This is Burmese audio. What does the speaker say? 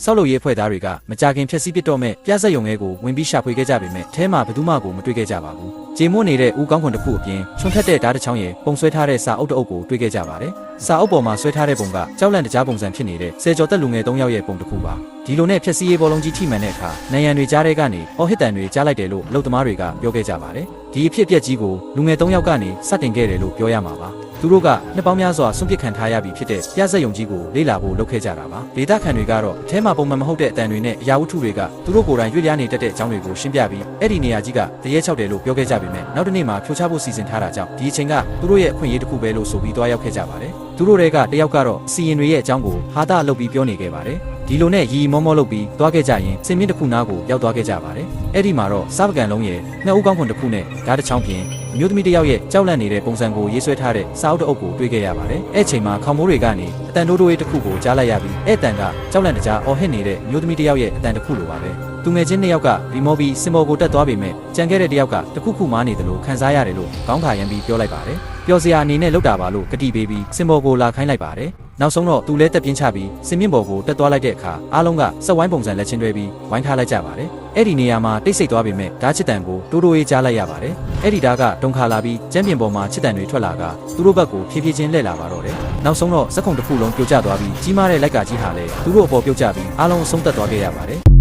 ဆောက်လုပ်ရေးဖွဲ့သားတွေကမကြခင်ဖြက်စီးပစ်တော့မဲ့ပြဆက်ရုံငယ်ကိုဝင်ပြီးရှာဖွေခဲ့ကြပေမဲ့အဲမှာဘယ်သူမှကိုမတွေ့ခဲ့ကြပါဘူး။ကြေမွတ်နေတဲ့ဦးကောင်းခွန်တစ်ခုအပြင်ချွန်ထက်တဲ့ဓာတ်တစ်ချောင်းရဲ့ပုံဆွဲထားတဲ့စာအုပ်တစ်အုပ်ကိုတွေ့ခဲ့ကြပါတယ်။စာအုပ်ပေါ်မှာဆွဲထားတဲ့ပုံကကြောက်လန့်တကြားပုံစံဖြစ်နေတဲ့ဆယ်ကျော်သက်လူငယ်3ယောက်ရဲ့ပုံတစ်ခုပါ။ဒီလိုနဲ့ဖြက်စီးရေးဘောလုံးကြီးထိမှန်တဲ့အခါနိုင်ရန်တွေကြားတဲ့ကနေအော်ဟစ်တန်တွေကြားလိုက်တယ်လို့အလုပ်သမားတွေကပြောခဲ့ကြပါတယ်။ဒီအဖြစ်အပျက်ကြီးကိုလူငယ်3ယောက်ကနေစတင်ခဲ့တယ်လို့ပြောရမှာပါ။သူတို့ကနှစ်ပေါင်းများစွာဆွန့်ပစ်ခံထားရပြီးဖြစ်တဲ့ပြဆက်ရုံကြီးကိုလေ့လာဖို့လုပ်ခဲ့ကြတာပါဒေတာခံတွေကတော့အဲမှာပုံမှန်မဟုတ်တဲ့အတန်တွေနဲ့အရာဝတ္ထုတွေကသူတို့ကိုယ်တိုင်ရွေ့လျားနေတတ်တဲ့အကြောင်းတွေကိုရှင်းပြပြီးအဲ့ဒီနေရာကြီးကတရေချောက်တယ်လို့ပြောခဲ့ကြပေမဲ့နောက်တစ်နေ့မှာဖြိုချဖို့စီစဉ်ထားတာကြောင့်ဒီအချိန်ကသူတို့ရဲ့အခွင့်အရေးတစ်ခုပဲလို့ဆိုပြီးတွားရောက်ခဲ့ကြပါတယ်သူတို့တွေကတယောက်ကတော့စီရင်တွေရဲ့အကြောင်းကိုဟာတာလုပ်ပြီးပြောနေခဲ့ပါတယ်ဒီလိုနဲ့ရီမောမောလုပ်ပြီးတွားခဲ့ကြရင်စင်မြင့်တစ်ခုနားကိုရောက်သွားခဲ့ကြပါတယ်အဲ့ဒီမှာတော့စားပကံလုံးရဲ့နှစ်ဦးကောင်းခွန်တစ်ခုနဲ့ဓာတ်တစ်ချောင်းပြင်အမျိုးသမီးတစ်ယောက်ရဲ့ကြောက်လန့်နေတဲ့ပုံစံကိုရေးဆွဲထားတဲ့စာအုပ်တစ်အုပ်ကိုတွေ့ခဲ့ရပါတယ်အဲ့ချိန်မှာခေါင်မိုးတွေကနေအတန်တိုးတိုးရေးတစ်ခုကိုကြားလိုက်ရပြီးအဲ့တန်ကကြောက်လန့်တကြားအော်ဟစ်နေတဲ့အမျိုးသမီးတစ်ယောက်ရဲ့အတန်တစ်ခုလိုပါပဲသူငယ်ချင်းနှစ်ယောက်ကရီမောပြီးစင်မောကိုတက်သွားပေမဲ့ကြံခဲ့တဲ့တစ်ယောက်ကတခုခုမားနေတယ်လို့ခံစားရတယ်လို့ခေါင်းခါရမ်းပြီးပြောလိုက်ပါတယ်ပျော်စရာအနေနဲ့လောက်တာပါလို့ကတိပေးပြီးစင်မောကိုလာခိုင်းလိုက်ပါတယ်နောက်ဆုံးတော့သူလဲတက်ပြင်းချပြီးစင်မြင့်ဘော်ကိုတက်သွားလိုက်တဲ့အခါအားလုံးကစက်ဝိုင်းပုံစံလက်ချင်းတွဲပြီးဝိုင်းထားလိုက်ကြပါတယ်အဲ့ဒီနေရာမှာတိတ်ဆိတ်သွားပေမဲ့ဓာတ်ချစ်တန်ကိုတိုးတိုးရေးကြားလိုက်ရပါတယ်အဲ့ဒီဓာတ်ကတုံခါလာပြီးကျမ်းပြင်ပေါ်မှာချစ်တန်တွေထွက်လာကသူတို့ဘက်ကိုဖြည်းဖြည်းချင်းလှည့်လာပါတော့တယ်နောက်ဆုံးတော့စက်ခုံတစ်ခုလုံးပြိုကျသွားပြီးကြီးမားတဲ့လိုက်ကကြီးဟာလည်းသူတို့အပေါ်ပြုတ်ကျပြီးအားလုံးအဆုံးသက်သွားခဲ့ရပါတယ်